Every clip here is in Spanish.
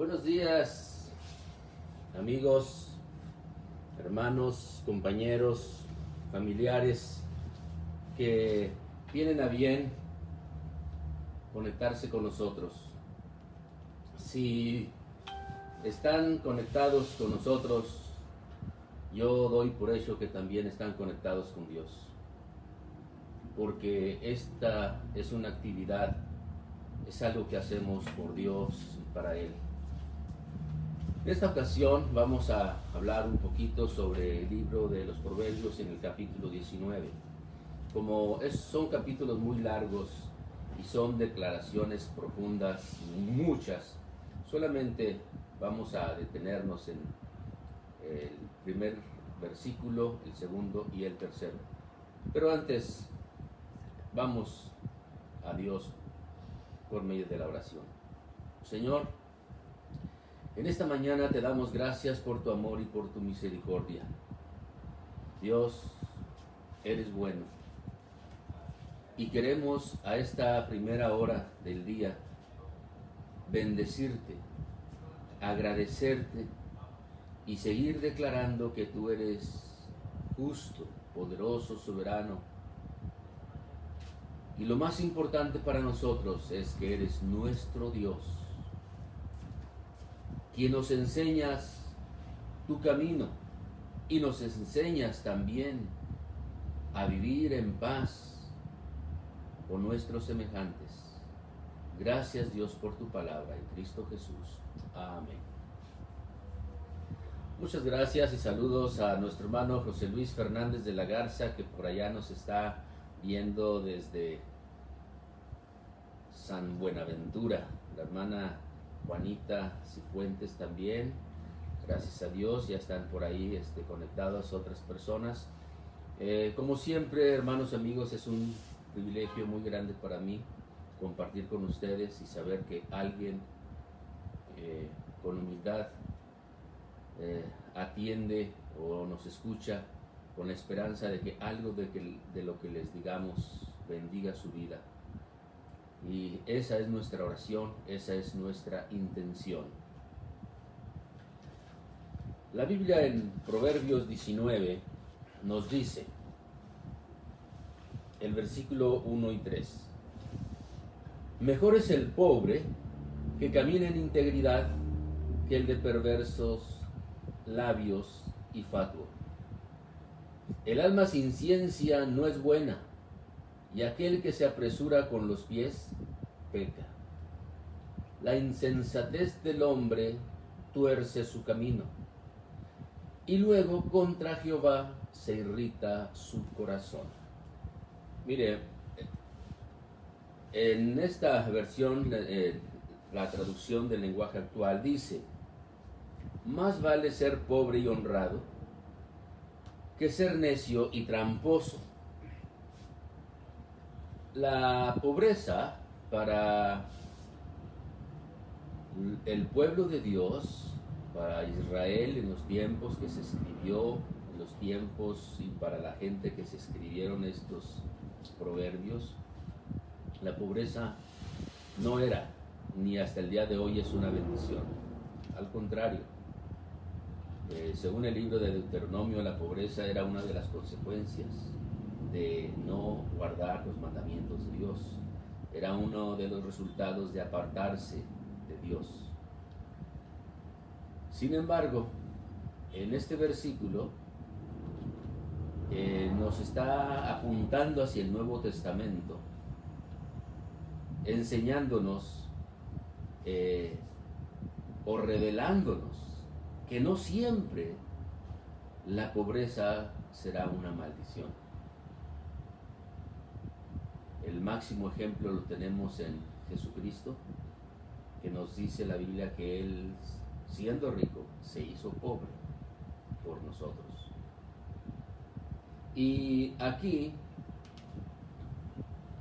Buenos días, amigos, hermanos, compañeros, familiares que tienen a bien conectarse con nosotros. Si están conectados con nosotros, yo doy por hecho que también están conectados con Dios, porque esta es una actividad, es algo que hacemos por Dios y para Él. En esta ocasión vamos a hablar un poquito sobre el libro de los Proverbios en el capítulo 19. Son capítulos muy largos y son declaraciones profundas, muchas, solamente vamos a detenernos en el primer versículo, el segundo y el tercero. Pero antes, vamos a Dios por medio de la oración. Señor, en esta mañana te damos gracias por tu amor y por tu misericordia. Dios, eres bueno. Y queremos a esta primera hora del día bendecirte, agradecerte y seguir declarando que tú eres justo, poderoso, soberano. Y lo más importante para nosotros es que eres nuestro Dios, quien nos enseñas tu camino y nos enseñas también a vivir en paz con nuestros semejantes. Gracias, Dios, por tu palabra en Cristo Jesús. Amén. Muchas gracias y saludos a nuestro hermano José Luis Fernández de la Garza, que por allá nos está viendo desde San Buenaventura. La hermana Juanita Cifuentes también, gracias a Dios, ya están por ahí conectadas otras personas. Como siempre, hermanos, amigos, es un privilegio muy grande para mí compartir con ustedes y saber que alguien con humildad atiende o nos escucha con la esperanza de que algo de lo que les digamos bendiga su vida. Y esa es nuestra oración, esa es nuestra intención. La Biblia en Proverbios 19 nos dice, el versículo 1 y 3, mejor es el pobre que camina en integridad que el de perversos labios y fatuo. El alma sin ciencia no es buena, y aquel que se apresura con los pies peca. La insensatez del hombre tuerce su camino, y luego contra Jehová se irrita su corazón. Mire, en esta versión, la traducción del lenguaje actual dice, más vale ser pobre y honrado que ser necio y tramposo. La pobreza para el pueblo de Dios, para Israel en los tiempos que se escribió, en los tiempos y para la gente que se escribieron estos proverbios, la pobreza no era, ni hasta el día de hoy es una bendición. Al contrario, según el libro de Deuteronomio, la pobreza era una de las consecuencias de no guardar los mandamientos de Dios. Era uno de los resultados de apartarse de Dios. Sin embargo, en este versículo nos está apuntando hacia el Nuevo Testamento, enseñándonos o revelándonos que no siempre la pobreza será una maldición. El máximo ejemplo lo tenemos en Jesucristo, que nos dice la Biblia que Él, siendo rico, se hizo pobre por nosotros. Y aquí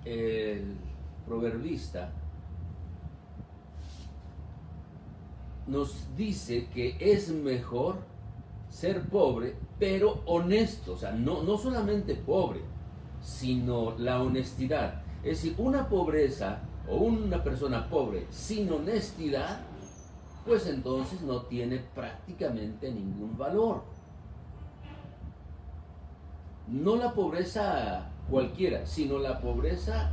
el proverbista nos dice que es mejor ser pobre, pero honesto. O sea, no solamente pobre, sino la honestidad. Es decir, una pobreza o una persona pobre sin honestidad pues entonces no tiene prácticamente ningún valor. No la pobreza cualquiera, sino la pobreza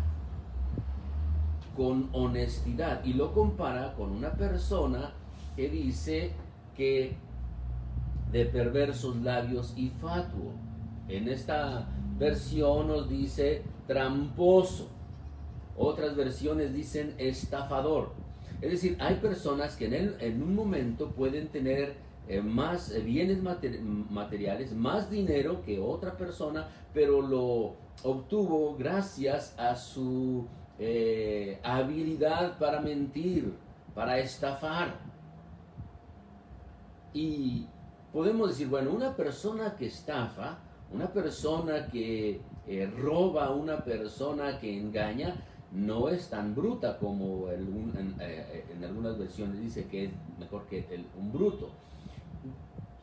con honestidad, y lo compara con una persona que dice que de perversos labios y fatuo. En esta versión nos dice tramposo, otras versiones dicen estafador. Es decir, hay personas que en un momento pueden tener más bienes materiales, más dinero que otra persona, pero lo obtuvo gracias a su habilidad para mentir, para estafar. Y podemos decir, bueno, una persona que estafa, una persona que roba, una persona que engaña, no es tan bruta como en algunas versiones dice que es mejor que un bruto.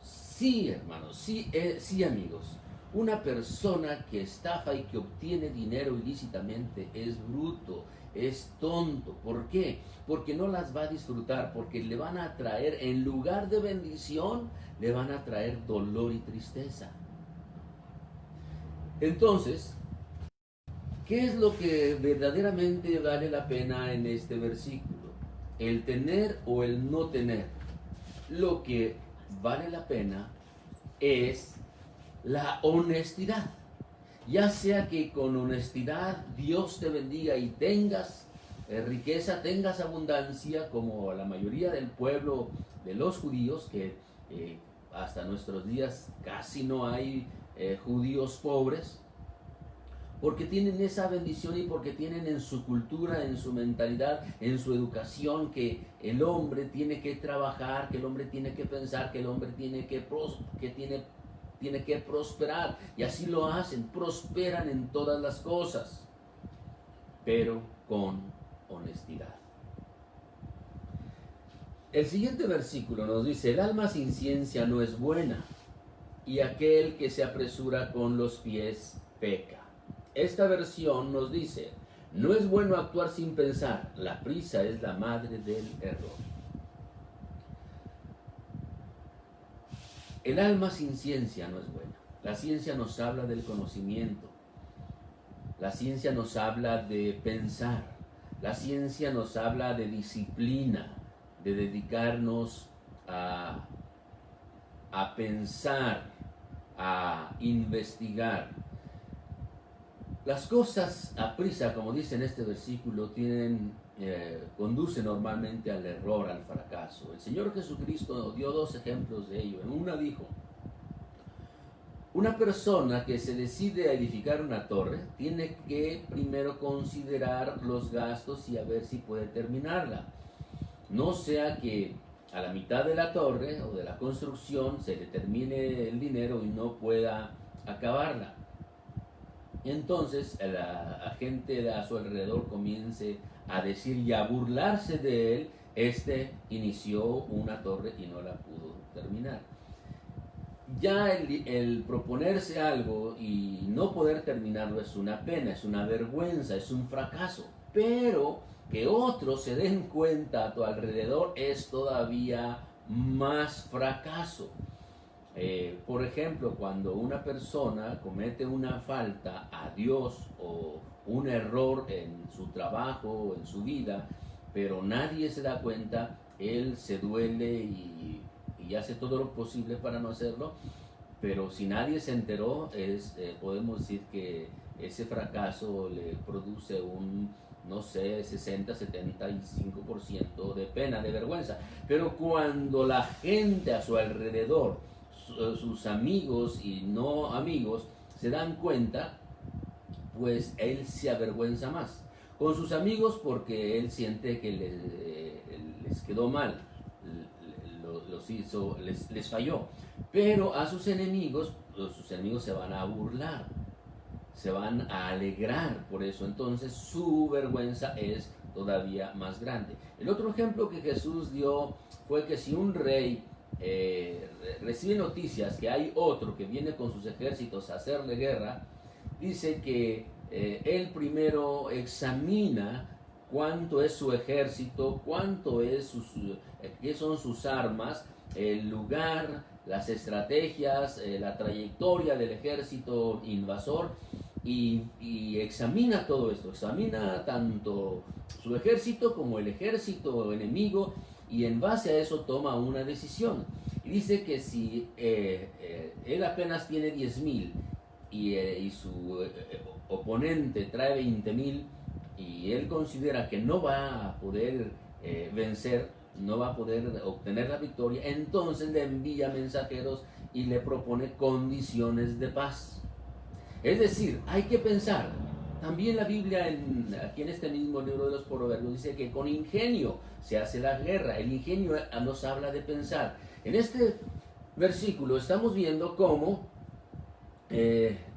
Sí, hermanos, sí, amigos. Una persona que estafa y que obtiene dinero ilícitamente es bruto, es tonto. ¿Por qué? Porque no las va a disfrutar, porque le van a traer, en lugar de bendición, le van a traer dolor y tristeza. Entonces, ¿qué es lo que verdaderamente vale la pena en este versículo? ¿El tener o el no tener? Lo que vale la pena es la honestidad. Ya sea que con honestidad Dios te bendiga y tengas riqueza, tengas abundancia, como la mayoría del pueblo de los judíos, que hasta nuestros días casi no hay judíos pobres, porque tienen esa bendición y porque tienen en su cultura, en su mentalidad, en su educación, que el hombre tiene que trabajar, que el hombre tiene que pensar, que el hombre tiene que prosperar, y así lo hacen, prosperan en todas las cosas, pero con honestidad. El siguiente versículo nos dice: el alma sin ciencia no es buena, y aquel que se apresura con los pies peca. Esta versión nos dice: no es bueno actuar sin pensar, la prisa es la madre del error. El alma sin ciencia no es buena. La ciencia nos habla del conocimiento, la ciencia nos habla de pensar, la ciencia nos habla de disciplina, de dedicarnos a pensar, a investigar. Las cosas a prisa, como dice en este versículo, conducen normalmente al error, al fracaso. El Señor Jesucristo dio dos ejemplos de ello. En una dijo: una persona que se decide a edificar una torre tiene que primero considerar los gastos y a ver si puede terminarla. No sea que a la mitad de la torre o de la construcción se le termine el dinero y no pueda acabarla. Entonces la gente a su alrededor comience a decir y a burlarse de él: este inició una torre y no la pudo terminar. Ya el proponerse algo y no poder terminarlo es una pena, es una vergüenza, es un fracaso. Pero que otros se den cuenta a tu alrededor es todavía más fracaso. Por ejemplo, cuando una persona comete una falta a Dios o un error en su trabajo o en su vida, pero nadie se da cuenta, él se duele y hace todo lo posible para no hacerlo, pero si nadie se enteró, podemos decir que ese fracaso le produce un, no sé, 60-75% de pena, de vergüenza. Pero cuando la gente a su alrededor, sus amigos y no amigos, se dan cuenta, pues él se avergüenza más. Con sus amigos porque él siente que les quedó mal, les falló. Pero a sus enemigos se van a burlar, se van a alegrar por eso. Entonces su vergüenza es todavía más grande. El otro ejemplo que Jesús dio fue que si un rey recibe noticias que hay otro que viene con sus ejércitos a hacerle guerra, dice que él primero examina cuánto es su ejército, qué son sus armas, el lugar, las estrategias, la trayectoria del ejército invasor, y examina todo esto, examina tanto su ejército como el ejército enemigo, y en base a eso toma una decisión. Y dice que si él apenas tiene 10,000 y su oponente trae 20,000, y él considera que no va a poder vencer, no va a poder obtener la victoria, entonces le envía mensajeros y le propone condiciones de paz. Es decir, hay que pensar. También la Biblia, aquí en este mismo libro de los Proverbios, dice que con ingenio se hace la guerra. El ingenio nos habla de pensar. En este versículo estamos viendo cómo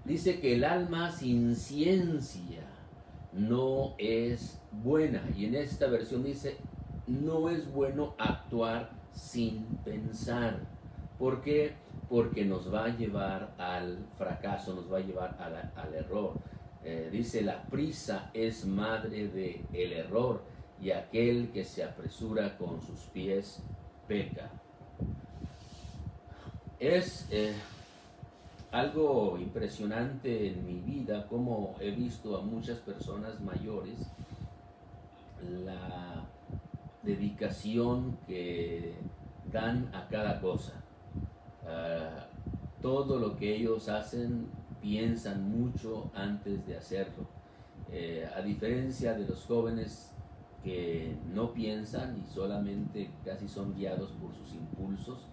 dice que el alma sin ciencia no es buena. Y en esta versión dice, no es bueno actuar sin pensar. ¿Por qué? Porque nos va a llevar al fracaso, nos va a llevar al error. Dice, la prisa es madre del error, y aquel que se apresura con sus pies peca. Es algo impresionante en mi vida como he visto a muchas personas mayores, la dedicación que dan a cada cosa. Todo lo que ellos hacen, piensan mucho antes de hacerlo. A diferencia de los jóvenes que no piensan y solamente casi son guiados por sus impulsos,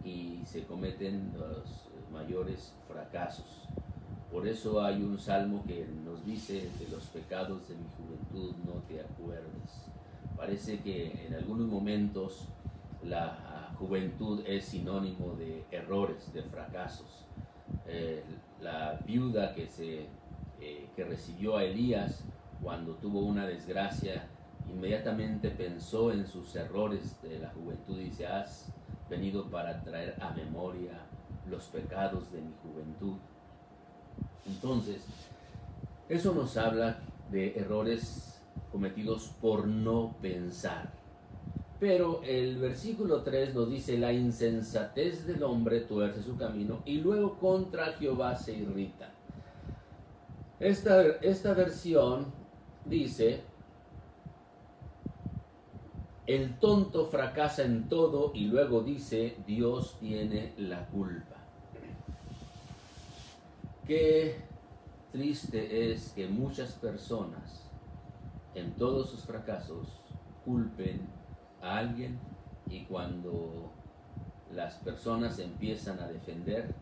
y se cometen los mayores fracasos. Por eso hay un salmo que nos dice, de los pecados de mi juventud no te acuerdes. Parece que en algunos momentos la juventud es sinónimo de errores, de fracasos. La viuda que recibió a Elías cuando tuvo una desgracia, inmediatamente pensó en sus errores de la juventud y dice, has venido para traer a memoria los pecados de mi juventud. Entonces, eso nos habla de errores cometidos por no pensar. Pero el versículo 3 nos dice, la insensatez del hombre tuerce su camino y luego contra Jehová se irrita. Esta versión dice, el tonto fracasa en todo, y luego dice, Dios tiene la culpa. Qué triste es que muchas personas en todos sus fracasos culpen a alguien, y cuando las personas empiezan a defender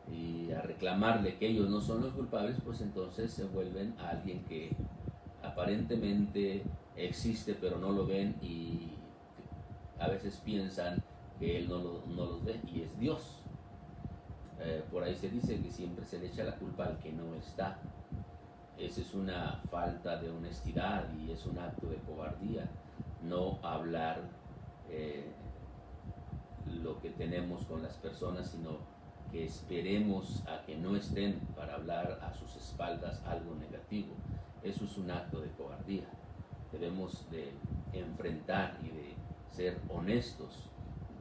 y a reclamarle que ellos no son los culpables, pues entonces se vuelven a alguien que aparentemente existe pero no lo ven, y a veces piensan que él no los ve, y es Dios. Por ahí se dice que siempre se le echa la culpa al que no está. Esa es una falta de honestidad y es un acto de cobardía, no hablar lo que tenemos con las personas, sino que esperemos a que no estén para hablar a sus espaldas algo negativo. Eso es un acto de cobardía. Debemos de enfrentar y de ser honestos.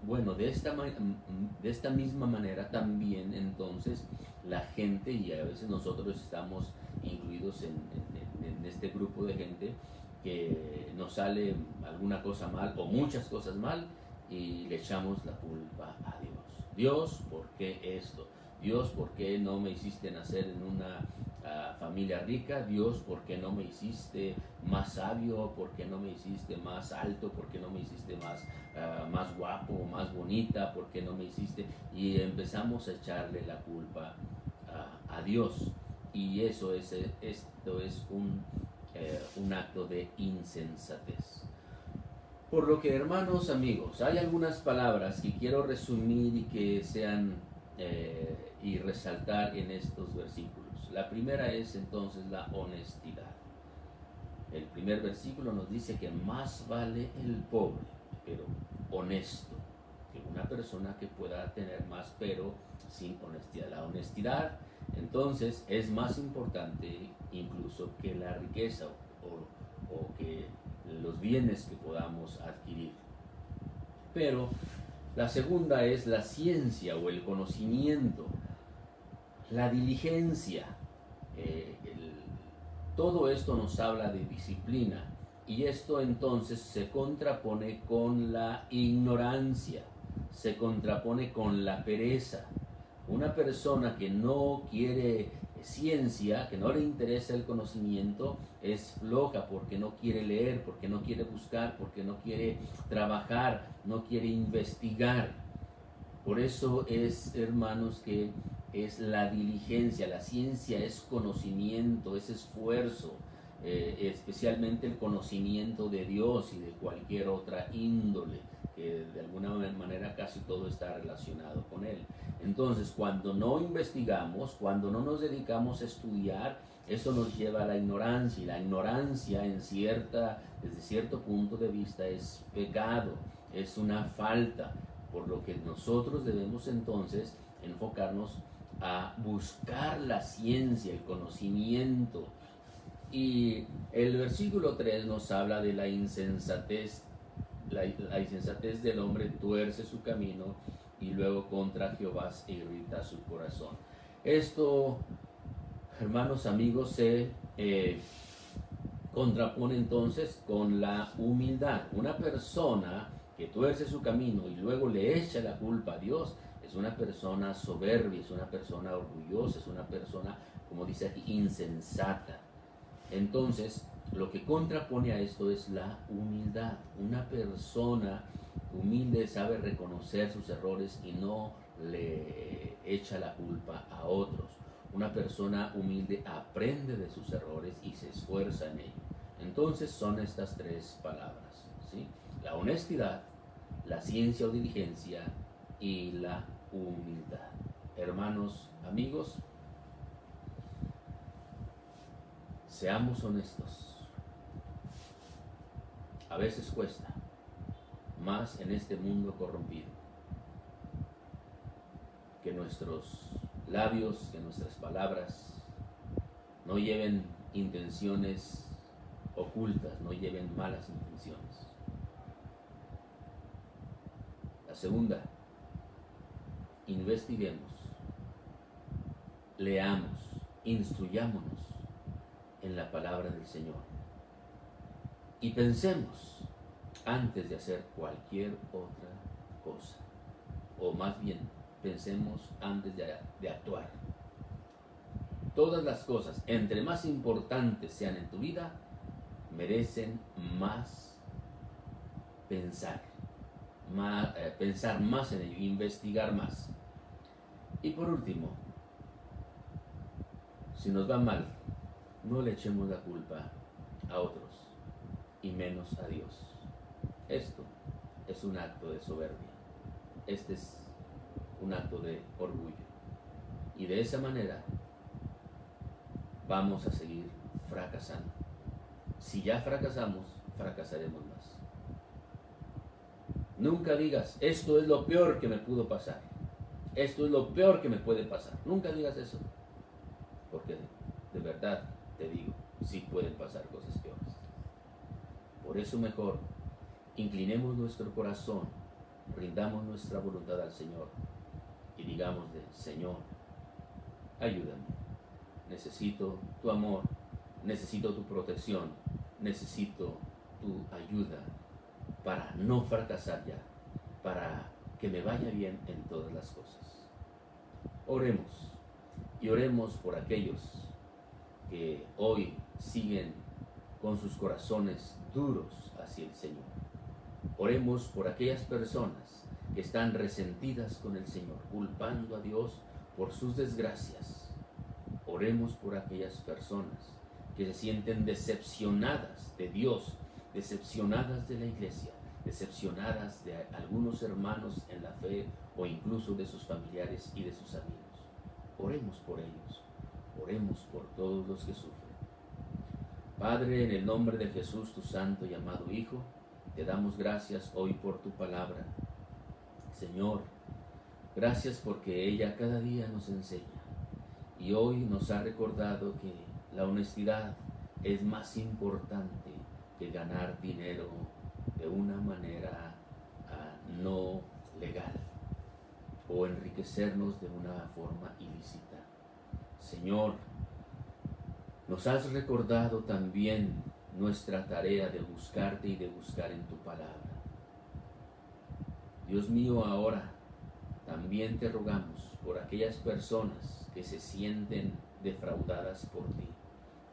Bueno, de esta misma manera también entonces la gente, y a veces nosotros estamos incluidos en este grupo de gente, que nos sale alguna cosa mal o muchas cosas mal y le echamos la culpa a Dios. Dios, ¿por qué esto? Dios, ¿por qué no me hiciste nacer en una familia rica? Dios, ¿por qué no me hiciste más sabio? ¿Por qué no me hiciste más alto? ¿Por qué no me hiciste más guapo, más bonita? ¿Por qué no me hiciste? Y empezamos a echarle la culpa a Dios. Y esto es un acto de insensatez. Por lo que, hermanos, amigos, hay algunas palabras que quiero resumir y que sean y resaltar en estos versículos. La primera es entonces la honestidad. El primer versículo nos dice que más vale el pobre, pero honesto, que una persona que pueda tener más, pero sin honestidad. La honestidad, entonces, es más importante incluso que la riqueza los bienes que podamos adquirir. Pero la segunda es la ciencia o el conocimiento, la diligencia. Todo esto nos habla de disciplina, y esto entonces se contrapone con la ignorancia, se contrapone con la pereza. Una persona que no quiere ciencia, que no le interesa el conocimiento, es floja porque no quiere leer, porque no quiere buscar, porque no quiere trabajar, no quiere investigar. Por eso es, hermanos, que es la diligencia. La ciencia es conocimiento, es esfuerzo, especialmente el conocimiento de Dios y de cualquier otra índole, que de alguna manera casi todo está relacionado con Él. Entonces, cuando no investigamos, cuando no nos dedicamos a estudiar, eso nos lleva a la ignorancia, y la ignorancia desde cierto punto de vista es pecado, es una falta, por lo que nosotros debemos entonces enfocarnos a buscar la ciencia, el conocimiento. Y el versículo 3 nos habla de la insensatez. La insensatez del hombre tuerce su camino, y luego contra Jehová se irrita su corazón. Esto, hermanos, amigos, se contrapone entonces con la humildad. Una persona que tuerce su camino y luego le echa la culpa a Dios es una persona soberbia, es una persona orgullosa, es una persona, como dice aquí, insensata. Entonces, lo que contrapone a esto es la humildad. Una persona humilde sabe reconocer sus errores y no le echa la culpa a otros. Una persona humilde aprende de sus errores y se esfuerza en ello. Entonces son estas tres palabras, ¿sí? La honestidad, la ciencia o diligencia y la humildad. Hermanos, amigos, seamos honestos. A veces cuesta, más en este mundo corrompido, que nuestros labios, que nuestras palabras no lleven intenciones ocultas, no lleven malas intenciones. La segunda, investiguemos, leamos, instruyámonos en la palabra del Señor y pensemos antes de hacer cualquier otra cosa, o más bien pensemos antes de actuar. Todas las cosas, entre más importantes sean en tu vida, merecen más pensar más en ello, investigar más. Y por último, si nos va mal, no le echemos la culpa a otros, y menos a Dios. Esto es un acto de soberbia. Este es un acto de orgullo. Y de esa manera vamos a seguir fracasando. Si ya fracasamos, fracasaremos más. Nunca digas, esto es lo peor que me pudo pasar. Esto es lo peor que me puede pasar. Nunca digas eso. Porque de verdad te digo, sí pueden pasar cosas peores. Por eso mejor, inclinemos nuestro corazón, rindamos nuestra voluntad al Señor y digámosle, Señor, ayúdame. Necesito tu amor, necesito tu protección, necesito tu ayuda para no fracasar ya, para que me vaya bien en todas las cosas. Oremos, y oremos por aquellos que hoy siguen con sus corazones duros hacia el Señor. Oremos por aquellas personas que están resentidas con el Señor, culpando a Dios por sus desgracias. Oremos por aquellas personas que se sienten decepcionadas de Dios, decepcionadas de la iglesia, decepcionadas de algunos hermanos en la fe o incluso de sus familiares y de sus amigos. Oremos por ellos, oremos por todos los que sufren. Padre, en el nombre de Jesús, tu santo y amado Hijo, te damos gracias hoy por tu palabra. Señor, gracias porque ella cada día nos enseña y hoy nos ha recordado que la honestidad es más importante que ganar dinero de una manera no legal o enriquecernos de una forma ilícita. Señor, nos has recordado también nuestra tarea de buscarte y de buscar en tu palabra. Dios mío, ahora también te rogamos por aquellas personas que se sienten defraudadas por ti,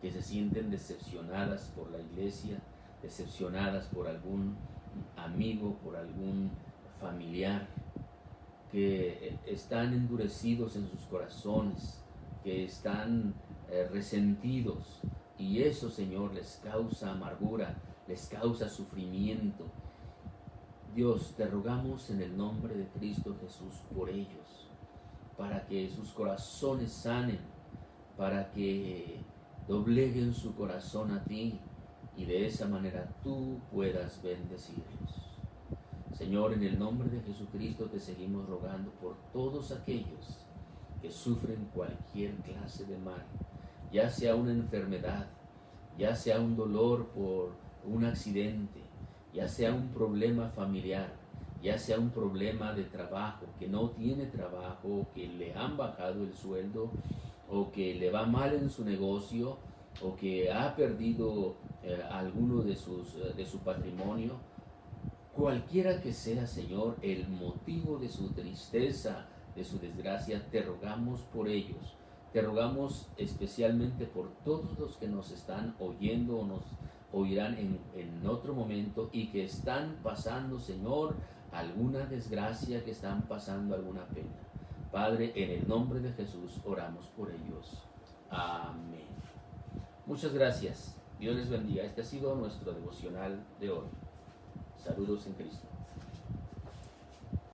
que se sienten decepcionadas por la iglesia, decepcionadas por algún amigo, por algún familiar, que están endurecidos en sus corazones, que están resentidos, y eso, Señor, les causa amargura, les causa sufrimiento. Dios, te rogamos en el nombre de Cristo Jesús por ellos, para que sus corazones sanen, para que dobleguen su corazón a ti y de esa manera tú puedas bendecirlos. Señor, en el nombre de Jesucristo te seguimos rogando por todos aquellos que sufren cualquier clase de mal, ya sea una enfermedad, ya sea un dolor por un accidente, ya sea un problema familiar, ya sea un problema de trabajo, que no tiene trabajo, que le han bajado el sueldo, o que le va mal en su negocio, o que ha perdido alguno de su patrimonio. Cualquiera que sea, Señor, el motivo de su tristeza, de su desgracia, te rogamos por ellos. Te rogamos especialmente por todos los que nos están oyendo o nos oirán en otro momento y que están pasando, Señor, alguna desgracia, que están pasando alguna pena. Padre, en el nombre de Jesús oramos por ellos. Amén. Muchas gracias. Dios les bendiga. Este ha sido nuestro devocional de hoy. Saludos en Cristo.